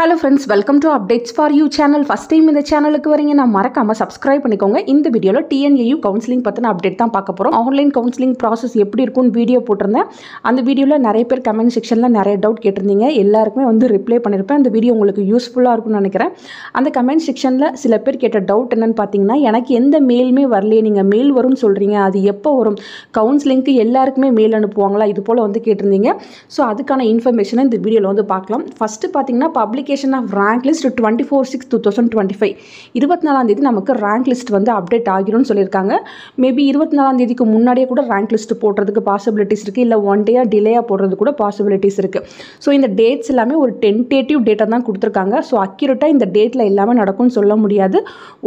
Hello friends, welcome to Updates for You channel. First time இந்த சேனலுக்கு வரீங்க நான் மறக்காம subscribe பண்ணிக்கோங்க. இந்த வீடியோல TNAU கவுன்சிலிங் பத்தின அப்டேட் தான் பார்க்க போறோம். ஆன்லைன் கவுன்சிலிங் process எப்படி இருக்கும்னு வீடியோ போட்டுருந்தேன். அந்த வீடியோல நிறைய பேர் கமெண்ட் செக்ஷன்ல நிறைய டவுட் கேட்டிருந்தீங்க. எல்லாருக்குமே வந்து ரிப்ளை பண்ணிருப்பேன். இந்த வீடியோ உங்களுக்கு யூஸ்ஃபுல்லா இருக்கும்னு நினைக்கிறேன். அந்த கமெண்ட் செக்ஷன்ல சில பேர் கேட்ட டவுட் என்னன்னு பாத்தீங்கன்னா, எனக்கு எந்த மெயிலுமே வரலையே, நீங்க மெயில் வரும்னு சொல்றீங்க, அது எப்போ வரும்? கவுன்சிலிங்க்கு எல்லாருக்குமே மெயில் அனுப்புவாங்களா? இது போல வந்து கேட்டிருந்தீங்க. ஸோ அதுக்கான இன்ஃபர்மேஷனை இந்த வீடியோல வந்து பார்க்கலாம். ஃபர்ஸ்ட் பாத்தீங்கன்னா பப்ளிகேஷன் ஆஃப் ரேங்க் லிஸ்ட் 24/6/2025 24ஆம் தேதி நமக்கு ரேங்க் லிஸ்ட் வந்து அப்டேட் ஆகிரும்னு சொல்லியிருக்காங்க. மேபி 24ஆம் தேதிக்கு முன்னாடியே கூட ரேங்க் லிஸ்ட் போடுறதுக்கு பாசிபிலிட்டிஸ் இருக்குது, இல்லை ஒன் டேயாக டிலேயாக போடுறது கூட பாசிபிலிட்டிஸ் இருக்குது. ஸோ இந்த டேட்ஸ் எல்லாமே ஒரு டென்டேட்டிவ் டேட்டை தான் கொடுத்துருக்காங்க. ஸோ அக்யூரேட்டாக இந்த டேட்டில் எல்லாமே நடக்கும்னு சொல்ல முடியாது.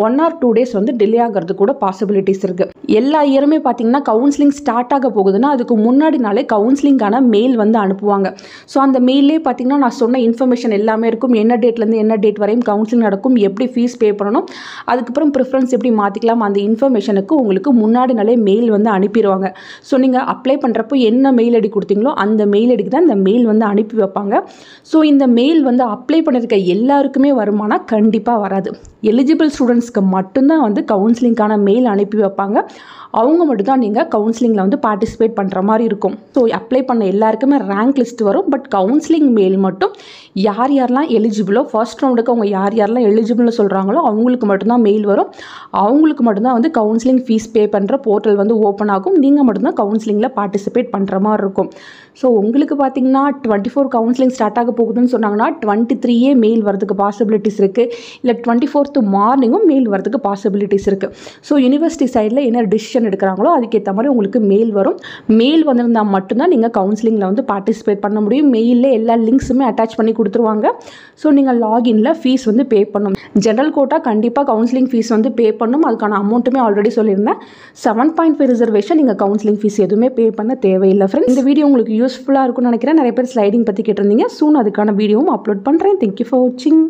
1 or 2 days வந்து டிலே ஆகிறது கூட பாசிபிலிட்டிஸ் இருக்குது. எல்லா இயருமே பார்த்தீங்கன்னா கவுன்சிலிங் ஸ்டார்ட் ஆக போகுதுன்னா அதுக்கு முன்னாடி நாளே கவுன்சிலிங்கான மெயில் வந்து அனுப்புவாங்க. ஸோ அந்த மெயிலே பார்த்தீங்கன்னா நான் சொன்ன இன்ஃபர்மேஷன் எல்லாமே இருக்கும். என்ன டேட்லேருந்து என்ன டேட் வரையும் கவுன்சிலிங் நடக்கும், எப்படி ஃபீஸ் பே பண்ணணும், அதுக்கப்புறம் ப்ரிஃபரன்ஸ் எப்படி மாற்றிக்கலாம், அந்த இன்ஃபர்மேஷனுக்கு உங்களுக்கு முன்னாடி நாளே மெயில் வந்து அனுப்பிடுவாங்க. ஸோ நீங்கள் அப்ளை பண்ணுறப்போ என்ன மெயில் ஐடி கொடுத்தீங்களோ அந்த மெயில் ஐடிக்கு தான் இந்த மெயில் வந்து அனுப்பி வைப்பாங்க. ஸோ இந்த மெயில் வந்து அப்ளை பண்ணியிருக்க எல்லாருக்குமே வருமானா கண்டிப்பாக வராது. எலிஜிபிள் ஸ்டூடெண்ட்ஸ்க்கு மட்டும்தான் வந்து கவுன்சிலிங்கான மெயில் அனுப்பி வைப்பாங்க. அவங்க மட்டும் தான் நீங்கள் கவுன்சிலிங்கில் வந்து பார்ட்டிசிபேட் பண்ணுற மாதிரி இருக்கும். ஸோ அப்ளை பண்ண எல்லாருக்குமே ரேங்க் லிஸ்ட் வரும். பட் கவுன்சிலிங் மெயில் மட்டும் யார் யாரெல்லாம் எலிஜிபிளோ, ஃபர்ஸ்ட் ரவுண்டுக்கு அவங்க யார் யாரெல்லாம் எலிஜிபிள்னு சொல்கிறாங்களோ அவங்களுக்கு மட்டும்தான் மெயில் வரும். அவங்களுக்கு மட்டும்தான் வந்து கவுன்சிலிங் ஃபீஸ் பே பண்ணுற போர்ட்டல் வந்து ஓப்பன் ஆகும். நீங்கள் மட்டும்தான் கவுன்சிலிங்கில் பார்ட்டிசிபேட் பண்ணுற மாதிரி இருக்கும். ஸோ உங்களுக்கு பார்த்தீங்கன்னா 24 கவுன்சிலிங் ஸ்டார்ட் ஆக போகுதுன்னு சொன்னாங்கன்னா 23 மெயில் வரதுக்கு பாசிபிலிட்டிஸ் இருக்குது, இல்லை 24th மார்னிங்கும் மெயில் வரதுக்கு பாசிபிலிட்டிஸ் இருக்குது. ஸோ யூனிவர்சிட்டி சைடில் என்ன டிசிஷன் எடுக்கிறாங்களோ அதுக்கேற்ற மாதிரி உங்களுக்கு மெயில் வரும். மெயில் வந்திருந்தால் மட்டும்தான் நீங்கள் கவுன்சிலிங்கில் வந்து பார்ட்டிசிபேட் பண்ண முடியும். மெயிலில் எல்லா லிங்க்ஸுமே அட்டாச் பண்ணி கொடுத்துருவாங்க. ஸோ நீங்கள் லாகின்ல ஃபீஸ் வந்து பே பண்ணணும். ஜென்ரல் கோட்டா கண்டிப்பாக கவுன்சிலிங் ஃபீஸ் வந்து பே பண்ணணும். அதுக்கான அமௌண்ட்டுமே ஆல்ரெடி சொல்லியிருந்தேன். 7.5 ரிசர்வேஷன் நீங்கள் கவுன்சிலிங் ஃபீஸ் எதுவுமே பே பண்ண தேவையில்லை ஃப்ரெண்ட்ஸ். இந்த வீடியோ உங்களுக்கு யூஸ்ஃபுல்லாக இருக்கும்னு நினைக்கிறேன். நிறைய பேர் ஸ்லைடிங் பற்றி கேட்டிருந்தீங்க. சூன் அதுக்கான வீடியோவும் அப்லோட் பண்ணுறேன். தேங்க்யூ ஃபார் வாட்சிங்.